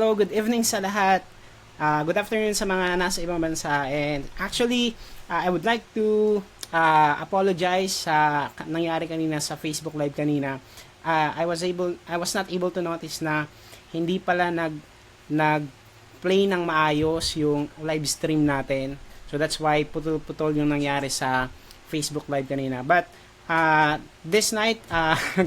hello, good evening sa lahat. Good afternoon sa mga nasa ibang bansa. And actually, I would like to apologize sa nangyari kanina sa Facebook Live kanina. I was not able to notice na hindi pala nag-play ng maayos yung live stream natin. So that's why putol-putol yung nangyari sa Facebook Live kanina. But this night,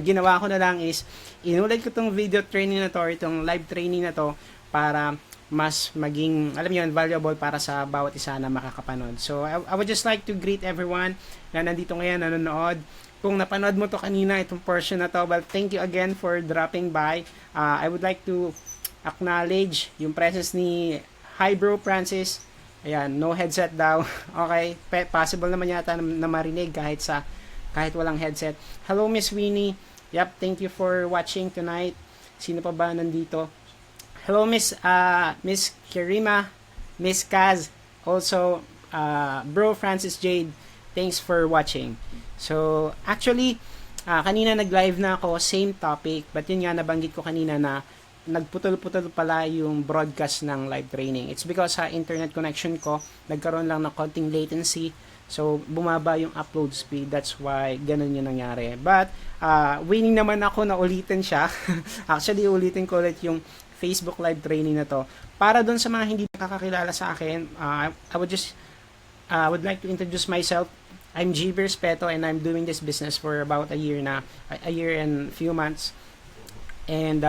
ginawa ko na lang is inulit ko tong video training na to or itong live training na to para mas maging, alam niyo, valuable para sa bawat isa na makakapanood. So, I would just like to greet everyone na nandito ngayon, nanonood. Kung napanood mo to kanina, itong portion na to, well, thank you again for dropping by. I would like to acknowledge yung presence ni Hi Bro Francis. Ayan, no headset daw. Okay, possible naman yata na marinig kahit walang headset. Hello, Miss Winnie. Yep, thank you for watching tonight. Sino pa ba nandito? Hello, Miss Kirima, Miss Kaz, also Bro Francis Jade. Thanks for watching. So, actually, kanina nag-live na ako, same topic, but yun nga nabanggit ko kanina na nagputol-putol pala yung broadcast ng live training. It's because sa internet connection ko, nagkaroon lang ng konting latency. So, bumaba yung upload speed. That's why ganun yung nangyari. But, winning naman ako na ulitin siya. Actually, ulitin ko ulit yung Facebook live training na to. Para doon sa mga hindi nakakakilala sa akin, I would like to introduce myself. I'm Jiber Speto and I'm doing this business for about a year and few months. And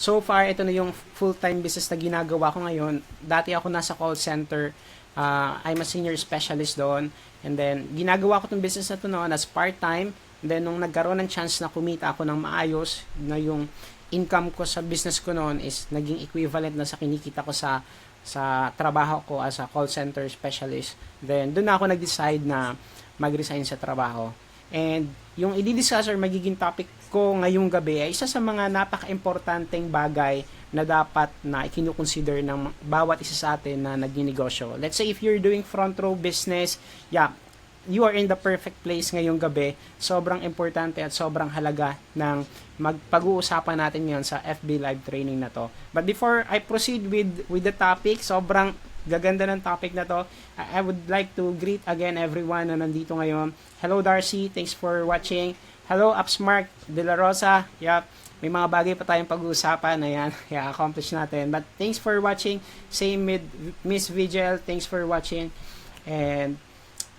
so far, ito na yung full-time business na ginagawa ko ngayon. Dati ako nasa call center. I'm a senior specialist doon. And then, ginagawa ko itong business na ito noon as part-time. And then, nung nagkaroon ng chance na kumita ako ng maayos, na yung income ko sa business ko noon is naging equivalent na sa kinikita ko sa trabaho ko as a call center specialist. Then, doon ako nag-decide na mag-resign sa trabaho. And, yung i-discuss or magiging topic ko ngayong gabi ay isa sa mga napaka-importanteng bagay na dapat na ikinukonsider ng bawat isa sa atin na nagninegosyo. Let's say if you're doing front row business, you are in the perfect place ngayong gabi. Sobrang importante at sobrang halaga ng pag-uusapan natin ngayon sa FB live training na to. But before I proceed with the topic, sobrang gaganda ng topic na to. I would like to greet again everyone na nandito ngayon. Hello Darcy, thanks for watching. Hello Upsmark De La Rosa. May mga bagay pa tayong pag-uusapan. Ayan, i-accomplish natin. But thanks for watching. Same with Miss Vigil. Thanks for watching. And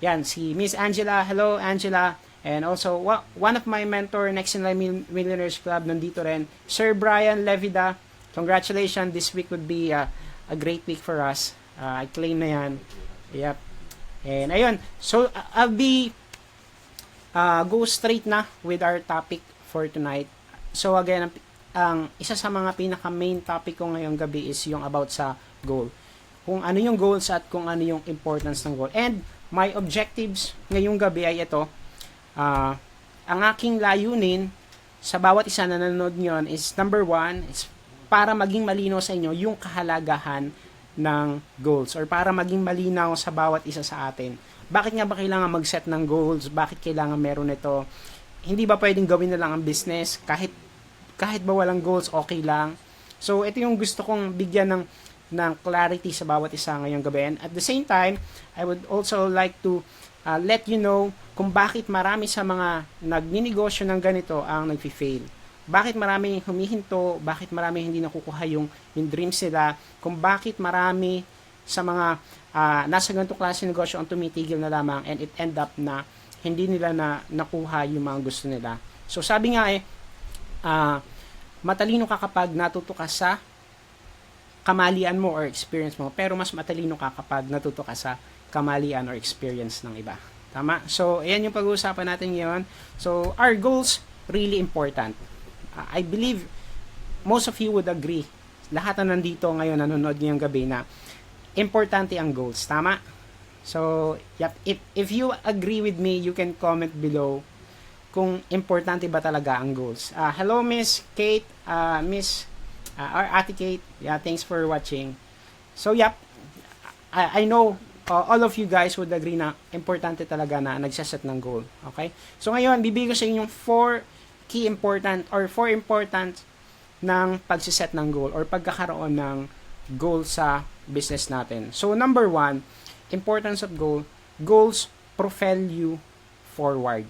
yan, si Miss Angela. Hello Angela. And also, one of my mentor, Next in Line Millionaires Club, nandito rin. Sir Brian Levida. Congratulations. This week would be a great week for us. I claim na yan. Yep. And ayun. So, I'll be go straight na with our topic for tonight. So again, ang isa sa mga pinaka main topic ko ngayong gabi is yung about sa goal. Kung ano yung goals at kung ano yung importance ng goal. And my objectives ngayong gabi ay ito. Ang aking layunin sa bawat isa na nanonood nyon is number 1 is para maging malinaw sa inyo yung kahalagahan ng goals or para maging malinaw sa bawat isa sa atin. Bakit nga ba kailangan mag-set ng goals? Bakit kailangan meron ito? Hindi ba pwedeng gawin na lang ang business? Kahit ba walang goals, okay lang? So, ito yung gusto kong bigyan ng clarity sa bawat isa ngayong gabi. And at the same time, I would also like to let you know kung bakit marami sa mga nagninegosyo ng ganito ang nagfi-fail. Bakit marami humihinto? Bakit marami hindi nakukuha yung dreams nila? Kung bakit marami sa mga nasa ganitong klase ng negosyo ang tumitigil na lamang and it end up na hindi nila na nakuha yung mga gusto nila. So sabi nga matalino ka kapag natuto ka sa kamalian mo or experience mo, pero mas matalino ka kapag natuto ka sa kamalian or experience ng iba. Tama? So ayan yung pag-uusapan natin ngayon. So our goals really important. I believe most of you would agree. Lahat na nandito ngayon nanonood ngayong gabi na importante ang goals. Tama? So, yep, if you agree with me, you can comment below kung importante ba talaga ang goals. Hello Miss Kate, or Ate Kate. Yeah, thanks for watching. So, yep, I know all of you guys would agree na importante talaga na nagsaset ng goal. Okay? So, ngayon, bibigay ko sa inyong 4 important ng pagsiset ng goal or pagkakaroon ng goal sa business natin. So, number one, importance of goal. Goals propel you forward.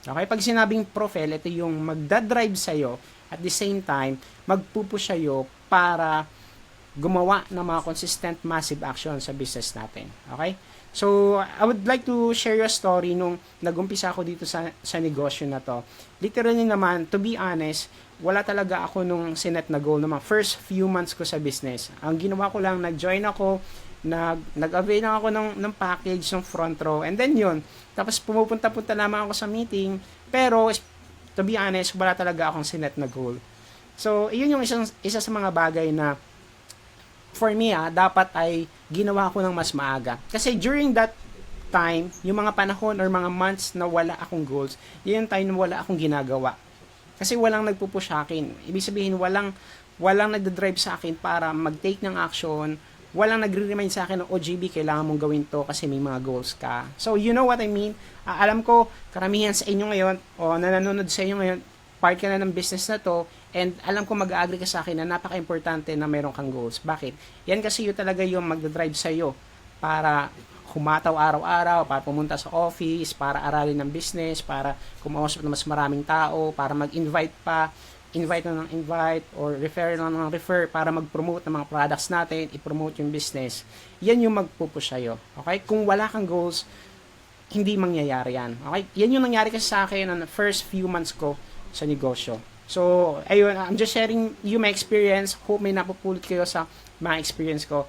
Okay? Pag sinabing propel, ito yung magdadrive sa'yo at the same time, magpupush sa'yo para gumawa ng mga consistent massive action sa business natin. Okay? So, I would like to share you a story nung nag-umpisa ako dito sa negosyo na to. Literally naman, to be honest, wala talaga ako nung sinet na goal naman. First few months ko sa business. Ang ginawa ko lang, nag-join ako, nag-avail lang ako ng package, ng front row, and then yun. Tapos pumupunta-punta lamang ako sa meeting, pero to be honest, wala talaga akong sinet na goal. So, yun yung isa sa mga bagay na for me, dapat ay ginawa ko ng mas maaga. Kasi during that time, yung mga panahon or mga months na wala akong goals, yun yung time na wala akong ginagawa. Kasi walang nagpupush sa akin. Ibig sabihin, walang nagdadrive sa akin para mag-take ng action, walang nagre-remind sa akin ng OJB, kailangan mong gawin to kasi may mga goals ka. So, you know what I mean? Alam ko, karamihan sa inyo ngayon, o nanonood sa inyo ngayon, part ka na ng business na to, and alam ko mag-agree ka sa akin na napaka-importante na meron kang goals. Bakit? Yan kasi yun talaga yung magdadrive sa'yo para humataw araw-araw, para pumunta sa office, para aralin ng business, para kumausap ng mas maraming tao, para mag-invite pa, invite na ng invite, or refer na ng refer para mag-promote ng mga products natin, i-promote yung business. Yan yung magpupush sa'yo. Okay? Kung wala kang goals, hindi mangyayari yan. Okay? Yan yung nangyari kasi sa akin on the first few months ko sa negosyo. So, ayun, I'm just sharing you my experience. Hope may napupulot kayo sa mga experience ko.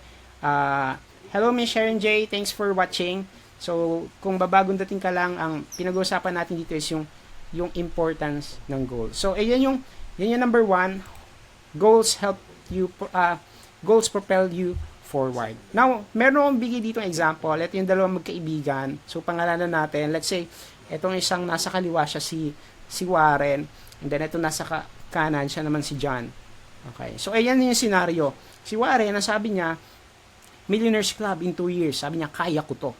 Hello, Miss Sharon J. Thanks for watching. So, kung babagong dating ka lang, ang pinag-uusapan natin dito is yung importance ng goal. So, yan yung number one. Goals help you, goals propel you forward. Now, meron akong bigay dito ng example. Ito yung dalawang magkaibigan. So, pangalanan natin. Let's say, itong isang nasa kaliwa siya si Warren. And then, ito nasa kanan siya naman si John. Okay. So, ayan yung scenario. Si Warren, ang sabi niya, Millionaires Club in 2 years. Sabi niya, kaya ko to.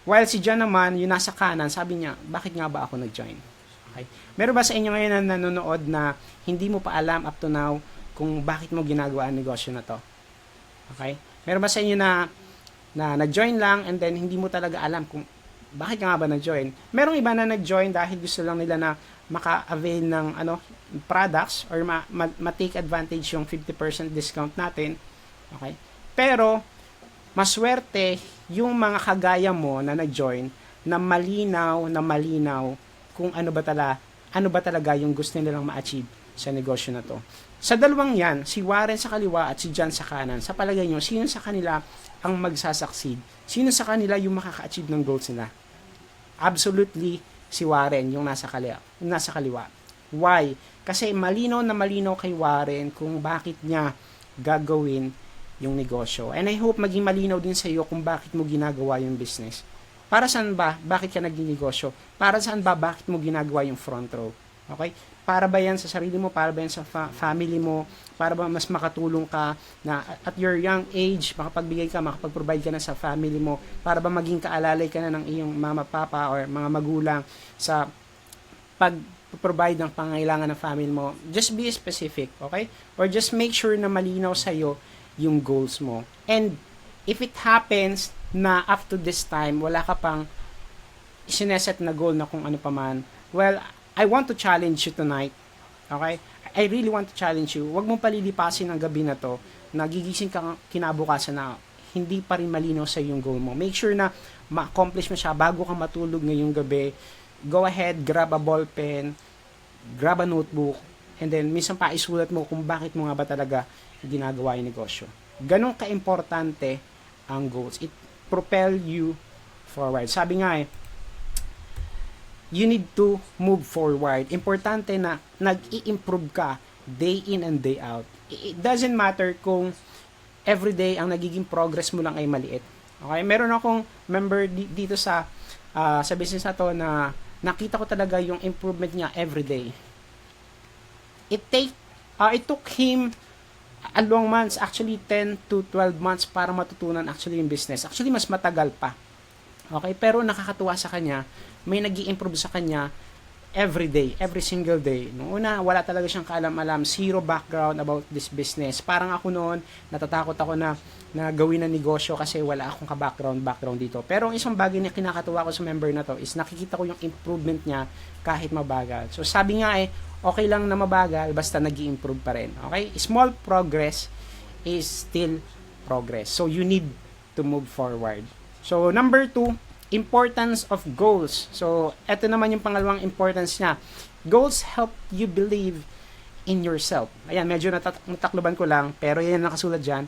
While si John naman, yung nasa kanan, sabi niya, bakit nga ba ako nag-join? Okay. Meron ba sa inyo ngayon na nanonood na hindi mo pa alam up to now kung bakit mo ginagawa ang negosyo na to? Okay? Meron ba sa inyo na nag-join lang and then hindi mo talaga alam kung bakit nga ba nag-join? Merong iba na nag-join dahil gusto lang nila na maka-avail ng products or ma-take advantage yung 50% discount natin. Okay? Pero, maswerte yung mga kagaya mo na nag-join na malinaw kung ano ba talaga yung gusto nilang ma-achieve sa negosyo na to. Sa dalawang yan, si Warren sa kaliwa at si John sa kanan, sa palagay nyo, sino sa kanila ang magsasucceed? Sino sa kanila yung makaka-achieve ng goals nila? Absolutely, si Warren, yung nasa kaliwa. Why? Kasi malinaw kay Warren kung bakit niya gagawin yung negosyo. And I hope maging malinaw din sa iyo kung bakit mo ginagawa yung business. Para saan ba? Bakit ka nagninegosyo? Para saan ba? Bakit mo ginagawa yung front row? Okay? Para ba yan sa sarili mo? Para ba yan sa family mo? Para ba mas makatulong ka na at your young age, makapag-provide ka na sa family mo? Para ba maging kaalalay ka na ng iyong mama, papa, or mga magulang sa pag-provide ng pangailangan ng family mo? Just be specific, okay? Or just make sure na malinaw sa'yo yung goals mo. And if it happens na up to this time, wala ka pang sineset na goal na kung ano pa man, well, I want to challenge you tonight. Okay? I really want to challenge you. Huwag mong palilipasin ang gabi na to, nagigising ka kinabukasan na hindi pa rin malinaw sa yung goal mo. Make sure na ma-accomplish mo siya bago ka matulog ngayong gabi. Go ahead, grab a ball pen, grab a notebook, and then minsan pa isulat mo kung bakit mo nga ba talaga ginagawa yung negosyo. Ganon ka-importante ang goals. It propel you forward. Sabi nga you need to move forward. Importante na nag-i-improve ka day in and day out. It doesn't matter kung everyday ang nagiging progress mo lang ay maliit. Okay? Meron akong member dito sa business na to na nakita ko talaga yung improvement niya everyday. It took him a long months, actually 10 to 12 months para matutunan actually yung business. Actually, mas matagal pa. Okay? Pero nakakatuwa sa kanya, may nag-i-improve sa kanya every day, every single day. Noong una, wala talaga siyang kaalam-alam, zero background about this business. Parang ako noon, natatakot ako na gawin ng negosyo kasi wala akong background dito. Pero ang isang bagay na kinakatuwa ko sa member na to is nakikita ko yung improvement niya kahit mabagal. So sabi nga okay lang na mabagal basta nag-i-improve pa rin. Okay? Small progress is still progress. So you need to move forward. So number 2, importance of goals. So eto naman yung pangalawang importance niya. Goals help you believe in yourself. Ayan, medyo natakloban ko lang, pero yan nakasulat dyan.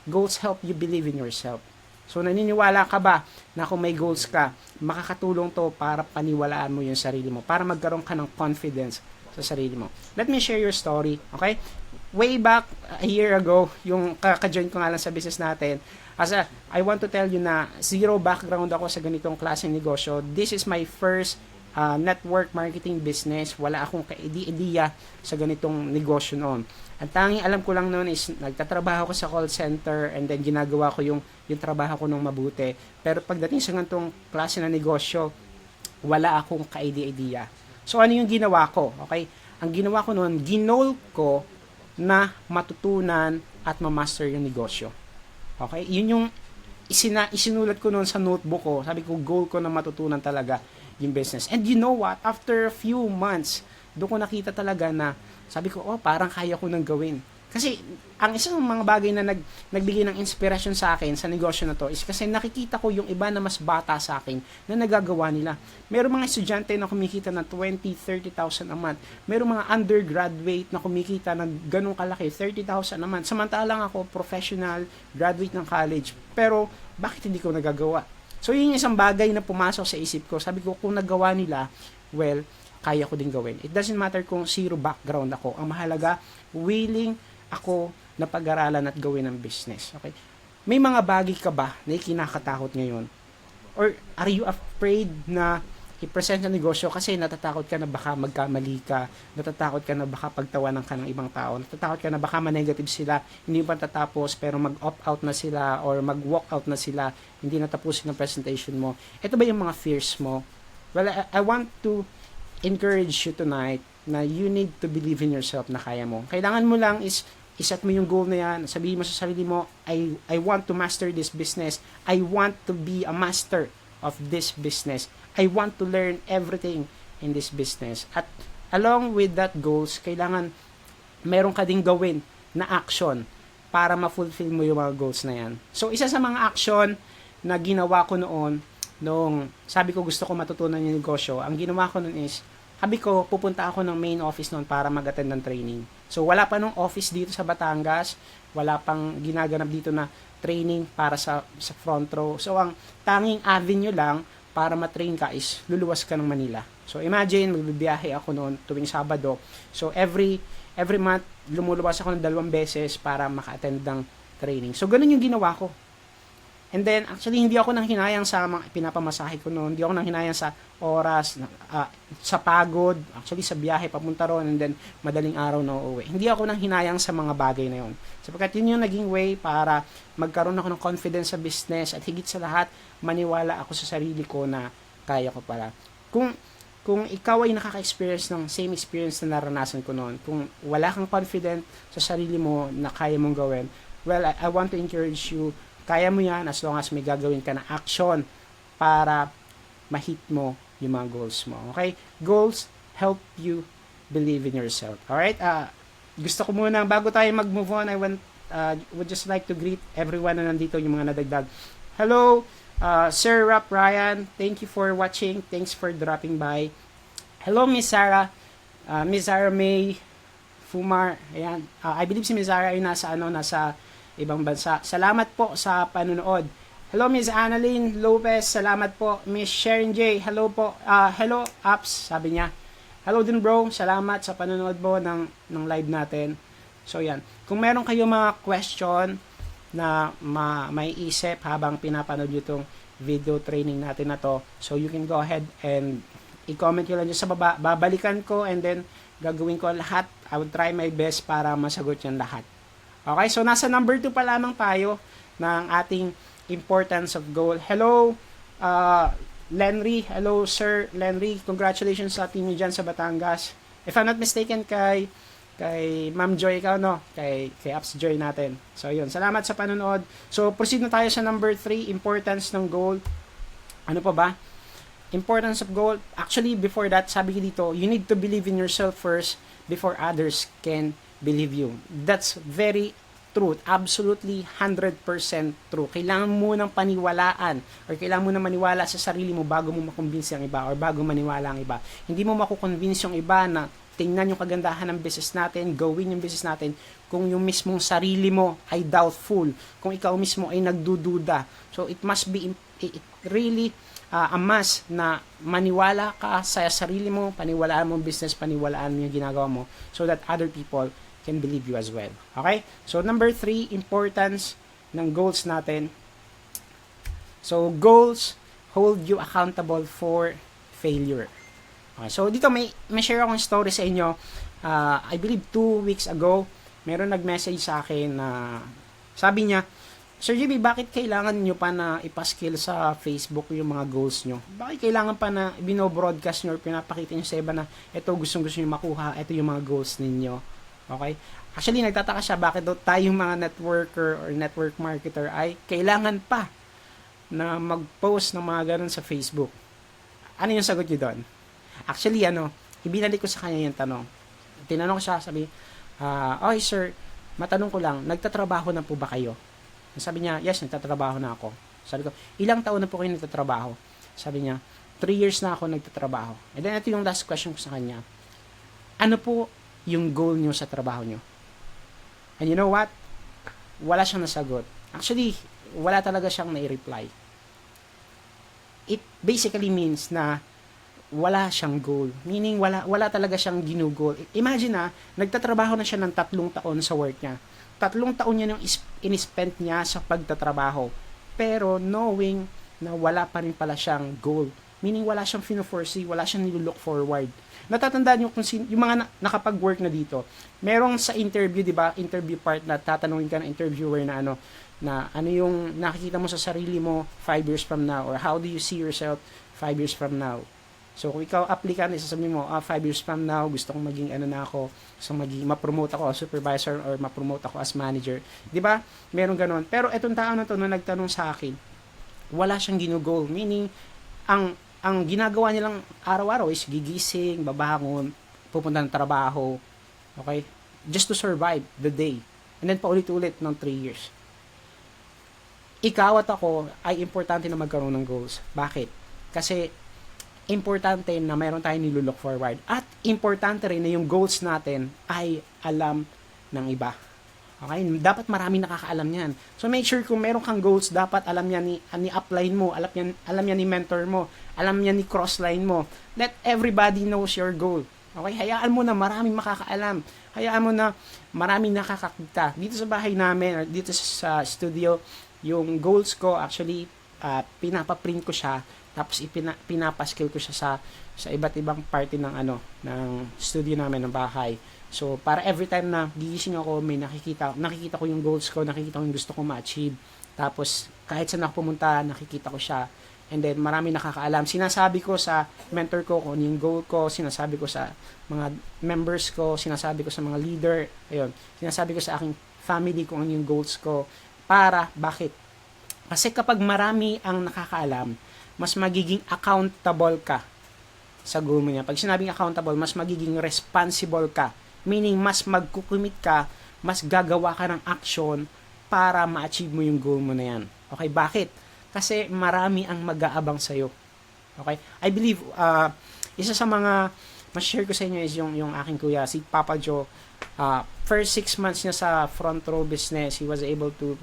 Goals help you believe in yourself. So naniniwala ka ba na kung may goals ka, makakatulong to para paniwalaan mo yung sarili mo, para magkaroon ka ng confidence sa sarili mo. Let me share your story, okay? Way back a year ago, yung kaka-join ko nga lang sa business natin, I want to tell you na zero background ako sa ganitong klaseng negosyo. This is my first network marketing business. Wala akong ka-idea sa ganitong negosyo noon. Ang tanging alam ko lang noon is nagtatrabaho ko sa call center and then ginagawa ko yung trabaho ko ng mabuti. Pero pagdating sa ganitong klase na negosyo, wala akong ka-idea. So ano yung ginawa ko? Okay? Ang ginawa ko noon, ginol ko na matutunan at ma-master yung negosyo. Okay? Yun yung isinulat ko noon sa notebook ko. Sabi ko, goal ko na matutunan talaga yung business. And you know what? After a few months, doon ko nakita talaga na sabi ko, parang kaya ko nang gawin. Kasi, ang isang mga bagay na nagbigay ng inspirasyon sa akin sa negosyo na to is kasi nakikita ko yung iba na mas bata sa akin na nagagawa nila. Merong mga estudyante na kumikita ng 20,000, 30,000 a month. Merong mga undergraduate na kumikita ng ganong kalaki, 30,000 a month. Samantalang ako, professional, graduate ng college. Pero, bakit hindi ko nagagawa? So, yun yung isang bagay na pumasok sa isip ko. Sabi ko, kung nagawa nila, well, kaya ko din gawin. It doesn't matter kung zero background ako. Ang mahalaga, willing ako na pag-aralan at gawin ng business. Okay? May mga bagay ka ba na kinakatakot ngayon? Or are you afraid na i-present ang negosyo kasi natatakot ka na baka magkamali ka, natatakot ka na baka pagtawanan ka ng ibang tao, natatakot ka na baka ma-negative sila, hindi pa tatapos pero mag-opt out na sila or mag-walk out na sila, hindi natapusin ang presentation mo. Ito ba yung mga fears mo? Well, I want to encourage you tonight na you need to believe in yourself na kaya mo. Kailangan mo lang is iset mo yung goal na yan, sabihin mo sa sarili mo, I want to master this business. I want to be a master of this business. I want to learn everything in this business. At along with that goals, kailangan meron ka ding gawin na action para ma-fulfill mo yung mga goals na yan. So, isa sa mga action na ginawa ko noon, nung sabi ko gusto ko matutunan yung negosyo, ang ginawa ko noon is, sabi ko, pupunta ako ng main office noon para mag-attend ng training. So, wala pa nung office dito sa Batangas, wala pang ginaganap dito na training para sa front row. So, ang tanging avenue lang para matrain ka is luluwas ka ng Manila. So, imagine, magbibiyahe ako noon tuwing Sabado. So, every month, lumuluwas ako ng 2 beses para maka-attend ng training. So, ganun yung ginawa ko. And then, actually, hindi ako nang hinayang sa mga pinapamasahe ko noon. Hindi ako nang hinayang sa oras, sa pagod, actually sa biyahe papunta ron, and then madaling araw na uuwi. Hindi ako nang hinayang sa mga bagay na yun. Sapagkat yun yung naging way para magkaroon ako ng confidence sa business at higit sa lahat, maniwala ako sa sarili ko na kaya ko pala. Kung ikaw ay nakaka-experience ng same experience na naranasan ko noon, kung wala kang confident sa sarili mo na kaya mong gawin, well, I want to encourage you, kaya mo yan as long as may gagawin ka na action para ma-hit mo yung mga goals mo. Okay? Goals help you believe in yourself. Alright? Gusto ko muna, bago tayo mag-move on, I would just like to greet everyone na nandito, yung mga nadagdag. Hello, Sir Rap Ryan. Thank you for watching. Thanks for dropping by. Hello, Miss Sarah. Miss Sarah May Fumar. Ayan. I believe si Miss Sarah ay nasa ibang bansa. Salamat po sa panunood. Hello, Miss Annalyn Lopez. Salamat po. Miss Sharon J. Hello po. Hello, Apps. Sabi niya. Hello din, bro. Salamat sa panunood po ng live natin. So, yan. Kung meron kayo mga question na may isip habang pinapanood nyo itong video training natin na to, so you can go ahead and i-comment nyo lang dyan sa baba. Babalikan ko and then gagawin ko lahat. I will try my best para masagot yan lahat. Okay, so nasa number 2 pa lamang tayo ng ating importance of goal. Hello, Lenry, hello Sir Lenry, congratulations sa team niyo dyan sa Batangas. If I'm not mistaken, kay Ma'am Joy ikaw, no? Kay Apps Joy natin. So, yun. Salamat sa panonood. So, proceed na tayo sa number 3, importance ng goal. Ano pa ba? Importance of goal. Actually, before that, sabi ko dito, you need to believe in yourself first before others can believe you. That's very true. Absolutely 100% true. Kailangan mo nang paniwalaan or kailangan mo nang maniwala sa sarili mo bago mo makumbinsi ang iba or bago maniwala ang iba. Hindi mo makukonvince yung iba na tingnan yung kagandahan ng business natin, gawin yung business natin kung yung mismong sarili mo ay doubtful, kung ikaw mismo ay nagdududa. So, it must be, it really a must na maniwala ka sa sarili mo, paniwalaan mo ang business, paniwalaan mo yung ginagawa mo so that other people can believe you as well. Okay? So, number 3, importance ng goals natin. So, goals hold you accountable for failure. Okay, so, dito may share akong story sa inyo. I believe 2 weeks ago, meron nag-message sa akin na sabi niya, Sir JB, bakit kailangan nyo pa na ipaskill sa Facebook yung mga goals nyo? Bakit kailangan pa na binobroadcast nyo or pinapakita nyo sa iba na ito gusto nyo makuha, ito yung mga goals ninyo? Okay? Actually, nagtataka siya bakit daw tayong mga networker or network marketer ay kailangan pa na mag-post ng mga ganun sa Facebook. Ano yung sagot nyo doon? Actually, ibinalik ko sa kanya yung tanong. Tinanong ko siya, sabi, okay sir, matanong ko lang, nagtatrabaho na po ba kayo? Sabi niya, yes, nagtatrabaho na ako. Sabi ko, ilang taon na po kayo nagtatrabaho? Sabi niya, 3 years na ako nagtatrabaho. And then, ito yung last question ko sa kanya. Ano po yung goal nyo sa trabaho nyo? And you know what? Wala siyang nasagot. Actually, wala talaga siyang nai-reply. It basically means na wala siyang goal. Meaning, wala talaga siyang ginugol. Imagine nagtatrabaho na siya ng 3 taon sa work niya. 3 taon niya nung in-spend niya sa pagtatrabaho. Pero knowing na wala pa rin pala siyang goal. Meaning wala siyang fino-foresee, wala siyang nilulook forward. Natatandaan niyo kung yung mga nakapag-work na dito. Merong sa interview, 'di ba? Interview part na tatanungin ka ng interviewer na ano yung nakikita mo sa sarili mo 5 years from now or how do you see yourself 5 years from now. So, kung ikaw applicant, isasabihin mo, 5 years from now, gusto kong maging gusto ma-promote ako as supervisor or ma-promote ako as manager. 'Di ba? Meron ganoon. Pero etong tao na to na nagtanong sa akin, wala siyang ginugol. Meaning, ang ginagawa nilang araw-araw is gigising, babangon, pupunta ng trabaho, okay? Just to survive the day. And then, paulit-ulit ng 3 years. Ikaw at ako ay importante na magkaroon ng goals. Bakit? Kasi, importante na mayroon tayong nilulook forward. At importante rin na yung goals natin ay alam ng iba. Okay? Dapat maraming nakakaalam niyan. So make sure kung meron kang goals, dapat alam niya ni upline mo, alam niya ni mentor mo, alam niya ni crossline mo. Let everybody knows your goal. Okay? Hayaan mo na maraming makakaalam. Hayaan mo na maraming nakakakita. Dito sa bahay namin, or dito sa studio, yung goals ko, actually, pinapaprint ko siya, tapos pinapaskill ko siya sa iba't ibang party ng studio namin, ng bahay. So, para every time na gigising ako, may nakikita ko yung goals ko, nakikita ko yung gusto ko ma-achieve. Tapos, kahit saan ako pumunta, nakikita ko siya. And then, marami nakakaalam. Sinasabi ko sa mentor ko kung yung goal ko, sinasabi ko sa mga members ko, sinasabi ko sa mga leader, ayun, sinasabi ko sa aking family kung ano yung goals ko. Bakit? Kasi kapag marami ang nakakaalam, mas magiging accountable ka sa goal mo niya. Pag sinabing accountable, mas magiging responsible ka. Meaning, mas magkukumit ka, mas gagawa ka ng action para ma-achieve mo yung goal mo na yan. Okay, bakit? Kasi marami ang mag-aabang sa'yo. Okay? I believe, isa sa mga mas-share ko sa inyo is yung aking kuya, si Papa Joe. First 6 months niya sa front row business, he was able to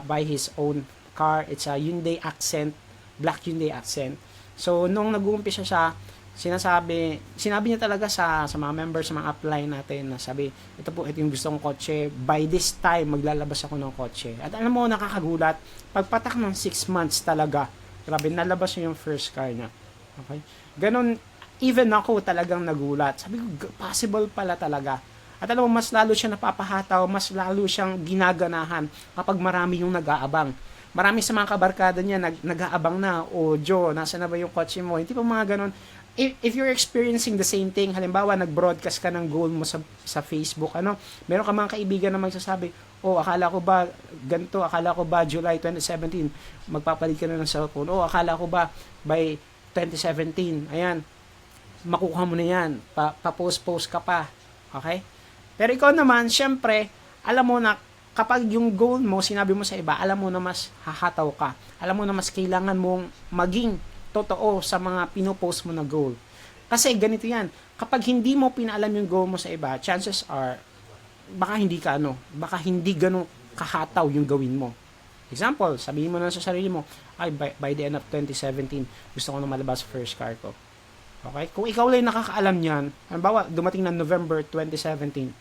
buy his own car. It's a Hyundai Accent, black Hyundai Accent. So, nung nag-uumpisa siya, sinabi niya talaga sa mga members, sa mga upline natin, na sabi, ito yung gusto kong kotse, by this time, maglalabas ako ng kotse. At alam mo, nakakagulat, pagpatak ng 6 months talaga, grabe, nalabas niya yung first car niya. Okay? Ganon, even ako talagang nagulat. Sabi ko, possible pala talaga. At alam mo, mas lalo siya napapahataw, mas lalo siyang ginaganahan kapag marami yung nag-aabang. Marami sa mga kabarkada niya nag-aabang na, o Joe, nasa na ba yung kotse mo? Hindi pa mga ganon. If you're experiencing the same thing, halimbawa nag-broadcast ka ng goal mo sa Facebook, meron ka mga kaibigan na magsasabi, oh, akala ko ba ganito, akala ko ba July 2017 magpapalit ka na ng cellphone, oh, akala ko ba by 2017, ayan, makukuha mo na yan, pa-post ka pa, okay? Pero ikaw naman, syempre, alam mo na kapag yung goal mo, sinabi mo sa iba, alam mo na mas hahataw ka, alam mo na mas kailangan mong maging totoo sa mga pinopost mo na goal. Kasi ganito yan, kapag hindi mo pinaalam yung goal mo sa iba, chances are, baka hindi ganun kahataw yung gawin mo. Example, sabihin mo na sa sarili mo, ay, by the end of 2017, gusto ko na malabas first car ko. Okay? Kung ikaw lang nakakaalam niyan, halimbawa, dumating na November 2017,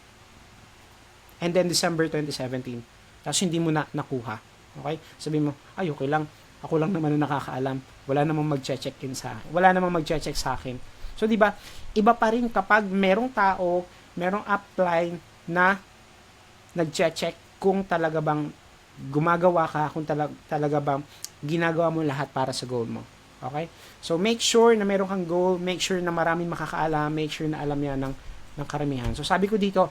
and then December 2017, tapos hindi mo na nakuha. Okay? Sabihin mo, ay, okay lang, ako lang naman ang nakakaalam. Wala namang mag-check sa akin. So, di ba? Iba pa rin kapag merong tao, merong upline na nag-check kung talaga bang gumagawa ka, kung talaga bang ginagawa mo lahat para sa goal mo. Okay? So, make sure na meron kang goal, make sure na maraming makakaalam, make sure na alam yan ng karamihan. So, sabi ko dito,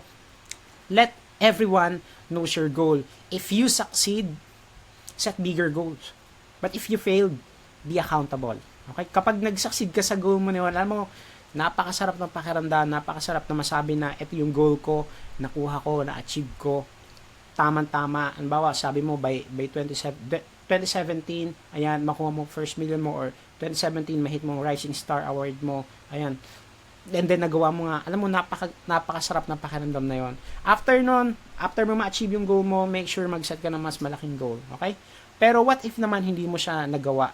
let everyone knows your goal. If you succeed, set bigger goals. But if you failed, be accountable. Okay? Kapag nag-succeed ka sa goal mo, alam mo, napakasarap ng pakiramdam, napakasarap na masabi na ito yung goal ko, nakuha ko, na-achieve ko, tamang-tama. Halimbawa, sabi mo, by 2017, ayan, makuha mo first million mo, or 2017, mahit mo Rising Star Award mo, ayan. And then, nagawa mo nga, alam mo, napakasarap ng pakiramdam na yon. After mo ma-achieve yung goal mo, make sure mag-set ka ng mas malaking goal. Okay? Pero what if naman hindi mo siya nagawa?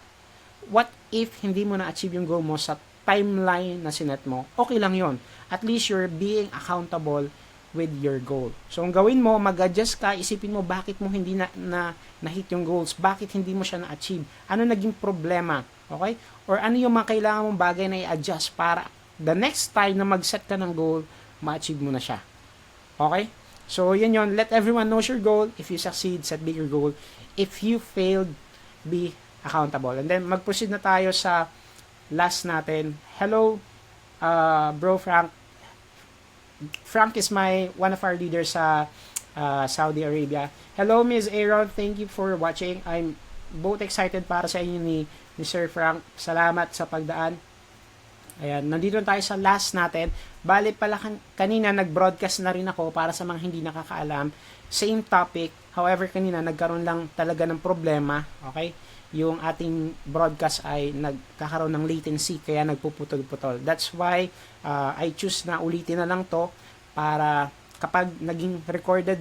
What if hindi mo na-achieve yung goal mo sa timeline na sinet mo? Okay lang yon. At least you're being accountable with your goal. So, ang gawin mo, mag-adjust ka, isipin mo bakit mo hindi na-hit yung goals, bakit hindi mo siya na-achieve, ano naging problema, okay? Or ano yung mga kailangan mong bagay na i-adjust para the next time na mag-set ka ng goal, ma-achieve mo na siya. Okay? So, yun. Let everyone knows your goal. If you succeed, set bigger goal. If you failed, be accountable. And then, mag-proceed na tayo sa last natin. Hello, bro Frank. Frank is one of our leaders sa Saudi Arabia. Hello, Ms. Aaron. Thank you for watching. I'm both excited para sa inyo ni Sir Frank. Salamat sa pagdaan. Ayan, nandito tayo sa last natin. Bale pala kanina nag-broadcast na rin ako para sa mga hindi nakakaalam. Same topic. However, kanina nagkaroon lang talaga ng problema. Okay? Yung ating broadcast ay nagkakaroon ng latency kaya nagpuputol-putol. That's why I choose na ulitin na lang to para kapag naging recorded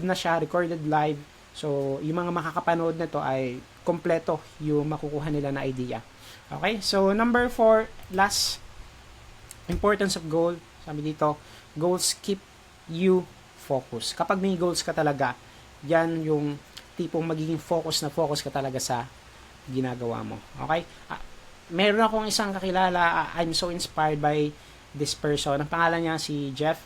live, so yung mga makakapanood na to ay kompleto yung makukuha nila na idea. Okay? So, number 4, last, importance of goal. Sabi dito, goals keep you focused. Kapag may goals ka talaga, yan yung tipong magiging focus ka talaga sa ginagawa mo. Okay? Meron akong isang kakilala, I'm so inspired by this person. Ang pangalan niya si Jeff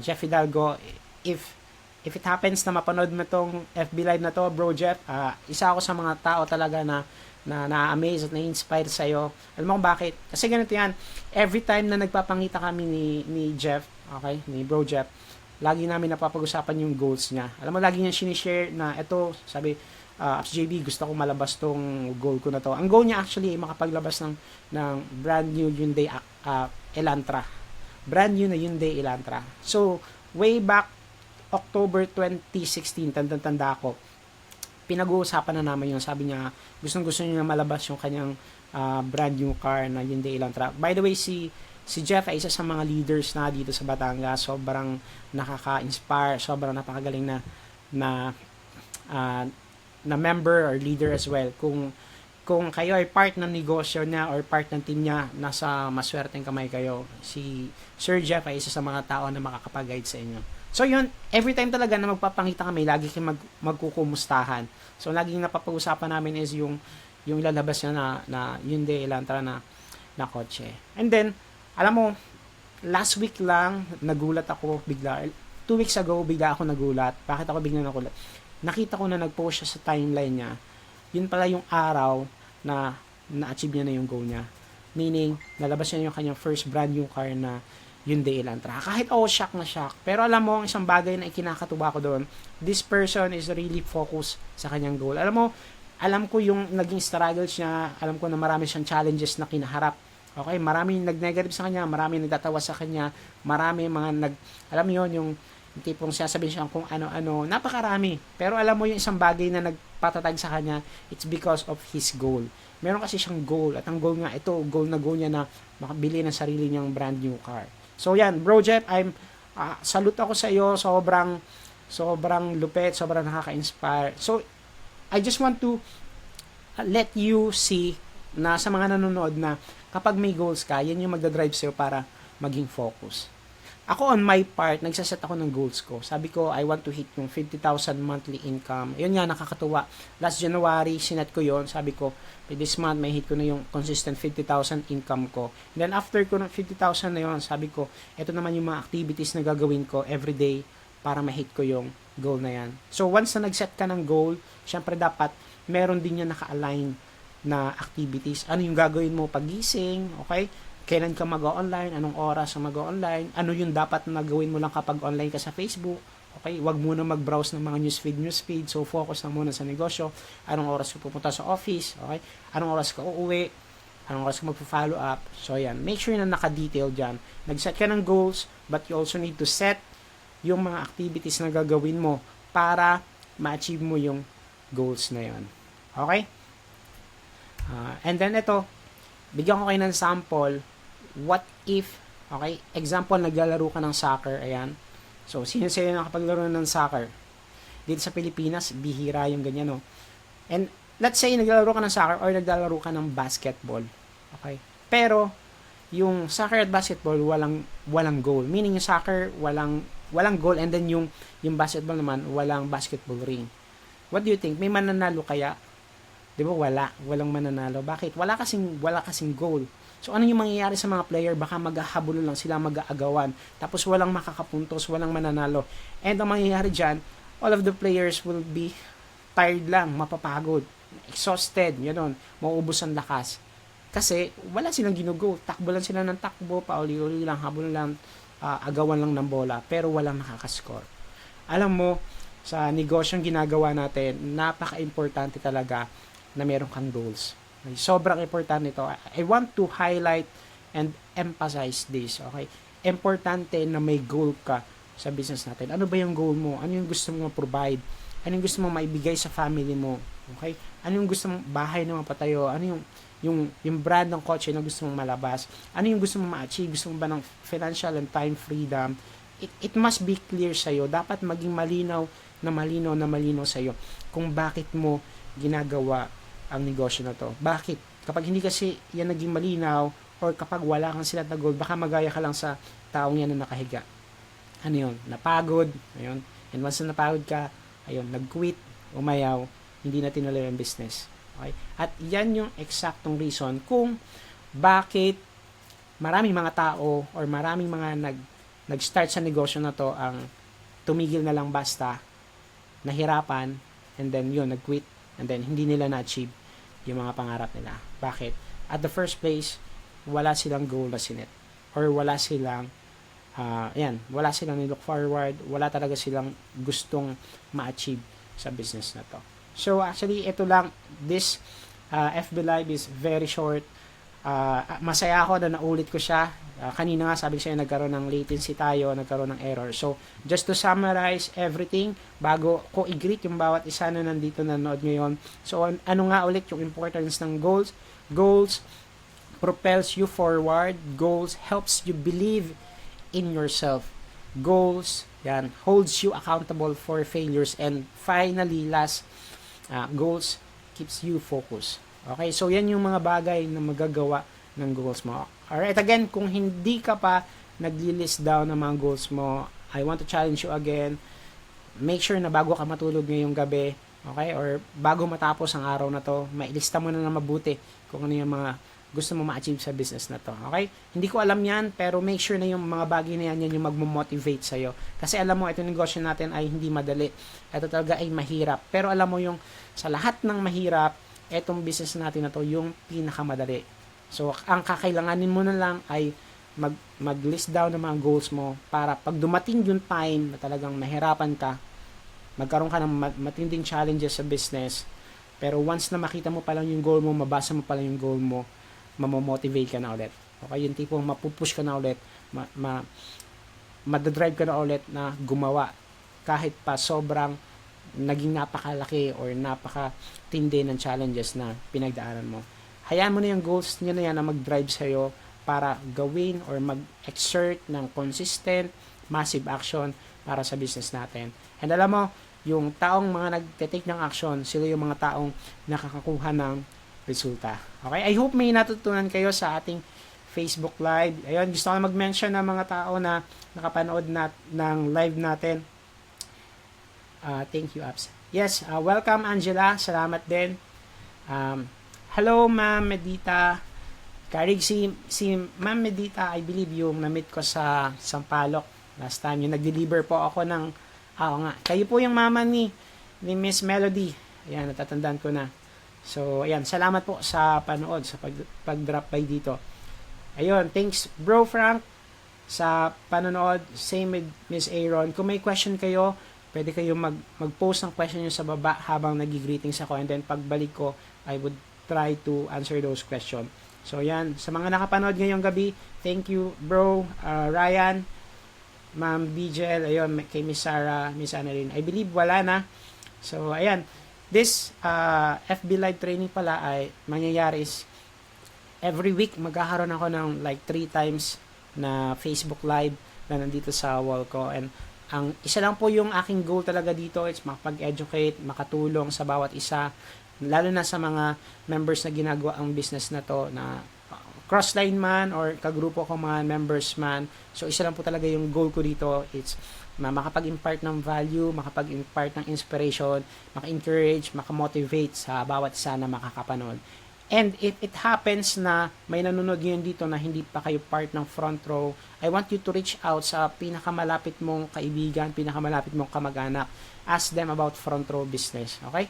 Hidalgo. If it happens na mapanood mo tong FB Live na to, bro Jeff, isa ako sa mga tao talaga na na-amaze at na-inspire sa'yo. Alam mo kung bakit? Kasi ganito yan, every time na nagpapangita kami ni Jeff, okay, ni bro Jeff, lagi namin napapag-usapan yung goals niya. Alam mo, lagi niya sinishare na ito, sabi, JB, gusto kong malabas tong goal ko na to. Ang goal niya actually ay makapaglabas ng brand new Hyundai Elantra. Brand new na Hyundai Elantra. So, way back October 2016, tanda ko, pinag-uusapan na naman yun. Sabi niya, gusto niya malabas yung kanyang brand new car na Hyundai Elantra. By the way, si Jeff ay isa sa mga leaders na dito sa Batangas. Sobrang nakaka-inspire, sobrang napakagaling na member or leader as well. Kung kayo ay part ng negosyo niya or part ng team niya, nasa maswerteng kamay kayo. Si Sir Jeff ay isa sa mga tao na makakapag-guide sa inyo. So yun, every time talaga na magpapangita kami, lagi kayong magkukumustahan. So laging napapag-usapan namin is yung lalabas niya na Hyundai Elantra na kotse. And then, alam mo, last week lang, nagulat ako bigla. 2 weeks ago, bigla ako nagulat. Bakit ako bigla nagulat? Nakita ko na nag-post siya sa timeline niya yun pala yung araw na na-achieve niya na yung goal niya. Meaning, nalabas niya yung kanyang first brand new car na Hyundai Elantra. Kahit shock na shock. Pero alam mo, ang isang bagay na ikinakatuwa ko doon, this person is really focused sa kanyang goal. Alam ko yung naging struggles niya, alam ko na marami siyang challenges na kinaharap. Okay, maraming nag-negative sa kanya, maraming nagtatawa sa kanya, marami mga alam mo yun, yung tipong sasabihin siya kung ano-ano, napakarami. Pero alam mo yung isang bagay na nagpatatag sa kanya, it's because of his goal. Meron kasi siyang goal, at ang goal nga, ito, goal niya na makabili ng sarili niyang brand new car. So yan, Bro Jeff, salute ako sa iyo, sobrang lupit, sobrang nakaka-inspire. So, I just want to let you see na sa mga nanonood na kapag may goals ka, yan yung magdadrive sa'yo para maging focus. Ako on my part, nagsaset ako ng goals ko. Sabi ko, I want to hit yung 50,000 monthly income. Yun nga, nakakatuwa. Last January, sinet ko yon. Sabi ko, this month, may hit ko na yung consistent 50,000 income ko. And then after ko ng 50,000 na yun, sabi ko, ito naman yung mga activities na gagawin ko everyday para ma-hit ko yung goal na yan. So, once na nag-set ka ng goal, syempre dapat meron din yan naka-align na activities. Ano yung gagawin mo pagising, okay? Kailan ka mag-online, anong oras ka mag-online, ano yung dapat na gawin mo lang kapag online ka sa Facebook, okay? Huwag muna mag-browse ng mga newsfeed, so focus lang muna sa negosyo, anong oras ka pupunta sa office, okay? Anong oras ka uuwi, anong oras ka magpo-follow up, so yan, make sure na naka-detail dyan. Nag-set ka ng goals, but you also need to set yung mga activities na gagawin mo para ma-achieve mo yung goals na yon. Okay? And then ito, bigyan ko kayo ng sample. What if, okay, example, naglalaro ka ng soccer, ayan. So, sino sa'yo nakapaglaro ng soccer? Dito sa Pilipinas, bihira yung ganyan, no? And let's say, naglalaro ka ng soccer or naglalaro ka ng basketball. Okay? Pero, yung soccer at basketball, walang goal. Meaning, yung soccer, walang goal, and then yung basketball naman, walang basketball ring. What do you think? May mananalo kaya? Di ba walang mananalo. Bakit? Wala kasing goal. So ano yung mangyayari sa mga player? Baka maghahabol lang sila, mag-aagawan. Tapos walang makakapuntos, walang mananalo. And ang mangyayari dyan, all of the players will be tired lang, mapapagod, exhausted, gano'n, mauubos ang lakas. Kasi wala silang ginugo. Takbo lang sila ng takbo, pauli-uli lang, habol lang, agawan lang ng bola, pero walang nakakascore. Alam mo, sa negosyong ginagawa natin, napaka-importante talaga na meron kang goals. Okay? Sobrang importante ito. I want to highlight and emphasize this. Okay? Importante na may goal ka sa business natin. Ano ba yung goal mo? Ano yung gusto mo provide? Ano yung gusto mo maibigay sa family mo? Okay? Ano yung gusto mong bahay na mapatayo? Ano yung brand ng kotse na gusto mong malabas? Ano yung gusto mong ma-achieve? Gusto mo ba ng financial and time freedom? It must be clear sa'yo. Dapat maging malinaw sa'yo kung bakit mo ginagawa ang negosyo na to. Bakit? Kapag hindi kasi yan naging malinaw or kapag wala kang silat na goal, baka magaya ka lang sa taong yan na nakahiga. Ano yun? Napagod. Ayun. And once na napagod ka, ayun, nag-quit, umayaw, hindi na tinuloy ang business. Okay? At yan yung eksaktong reason kung bakit maraming mga tao or maraming mga nag-start sa negosyo na to ang tumigil na lang basta, nahirapan, and then yun, nag-quit, and then hindi nila na-achieve yung mga pangarap nila. Bakit? At the first place, wala silang goal na sinet. Or wala silang wala silang look forward, wala talaga silang gustong ma-achieve sa business na to. So actually, ito lang, this FB Live is very short. Masaya ako na naulit ko siya. Kanina nga sabi ko sa'yo, nagkaroon ng latency tayo, nagkaroon ng error. So, just to summarize everything, bago ko i-greet yung bawat isa na nandito nanood ngayon. So, ano nga ulit yung importance ng goals? Goals propels you forward. Goals helps you believe in yourself. Goals, yan, holds you accountable for failures. And finally, last, goals keeps you focused. Okay, so yan yung mga bagay na magagawa ng goals mo. Alright, again, kung hindi ka pa nagli-list down ng mga goals mo, I want to challenge you again. Make sure na bago ka matulog ngayong gabi, okay, or bago matapos ang araw na to, mailista mo na mabuti kung ano yung mga gusto mo ma-achieve sa business na to. Okay? Hindi ko alam yan, pero make sure na yung mga bagay na yan yung magmo-motivate sa'yo. Kasi alam mo, itong negosyo natin ay hindi madali. Ito talaga ay mahirap. Pero alam mo yung sa lahat ng mahirap, itong business natin na to yung pinakamadali. So, ang kakailanganin mo na lang ay mag-list down ng mga goals mo para pag dumating yung time na talagang nahirapan ka, magkaroon ka ng matinding challenges sa business, pero once na makita mo pa lang yung goal mo, mabasa mo pa lang yung goal mo, mamomotivate ka na ulit. Okay, yung tipong mapupush ka na ulit, madadrive ka na ulit na gumawa kahit pa sobrang naging napakalaki or napakatindi ng challenges na pinagdaanan mo. Hayaan mo na yung goals nyo na yan na mag-drive sa'yo para gawin or mag-exert ng consistent, massive action para sa business natin. And alam mo, yung taong mga nagte-take ng action, sila yung mga taong nakakakuha ng resulta. Okay? I hope may natutunan kayo sa ating Facebook Live. Ayun, gusto ko mag-mention ng mga tao na nakapanood ng live natin. Thank you, Abs. Yes, welcome Angela. Salamat din. Hello, Ma'am Medita. Karig, si Ma'am Medita, I believe yung na-meet ko sa Sampaloc last time. Yung nag-deliver po ako ng, kayo po yung mama ni Miss Melody. Ayan, natatandaan ko na. So, ayan, salamat po sa panood, sa pag-drop by dito. Ayun, thanks Bro Frank sa panonood. Same with Miss Aaron. Kung may question kayo, pwede kayo mag-post ng question nyo sa baba habang nag-greetings ako. And then, pagbalik ko, I would try to answer those questions. So, yan. Sa mga nakapanood ngayong gabi, thank you, Bro, Ryan, Ma'am Bijel, ayun, kay Miss Sarah, Miss Annalyn. I believe wala na. So, ayan. This FB Live training pala ay mangyayari is every week magkakaroon ako ng like 3 times na Facebook Live na nandito sa wall ko. And ang isa lang po yung aking goal talaga dito is makapag-educate, makatulong sa bawat isa, lalo na sa mga members na ginagawa ang business na to na crossline man or kagrupo ko mga members man. So isa lang po talaga yung goal ko dito, it's makapag-impart ng value, makapag-impart ng inspiration, maka-encourage, maka-motivate sa bawat isa na makakapanood. And if it happens na may nanonood ngayon dito na hindi pa kayo part ng front row, I want you to reach out sa pinakamalapit mong kaibigan, pinakamalapit mong kamag-anak. Ask them about front row business. Okay?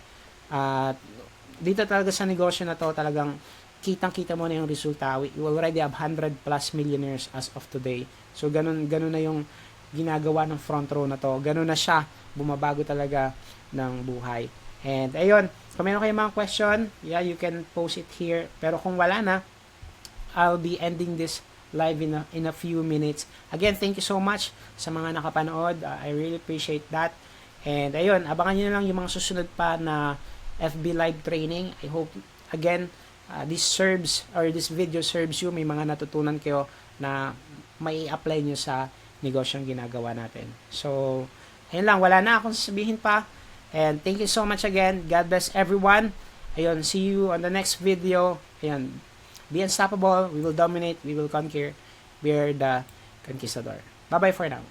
Dito talaga sa negosyo na to, talagang kitang-kita mo na yung resulta. We already have 100 plus millionaires as of today. So, ganun na yung ginagawa ng front row na to. Ganun na siya. Bumabago talaga ng buhay. And, ayun. Kung meron kayong mga question, yeah, you can post it here. Pero kung wala na, I'll be ending this live in a few minutes. Again, thank you so much sa mga nakapanood. I really appreciate that. And, ayun, abangan nyo na lang yung mga susunod pa na FB Live training. I hope, again, this video serves you. May mga natutunan kayo na may apply nyo sa negosyong ginagawa natin. So, ayun lang. Wala na akong sasabihin pa. And thank you so much again. God bless everyone. Ayun, see you on the next video. Ayun, be unstoppable. We will dominate. We will conquer. We are the conquistador. Bye-bye for now.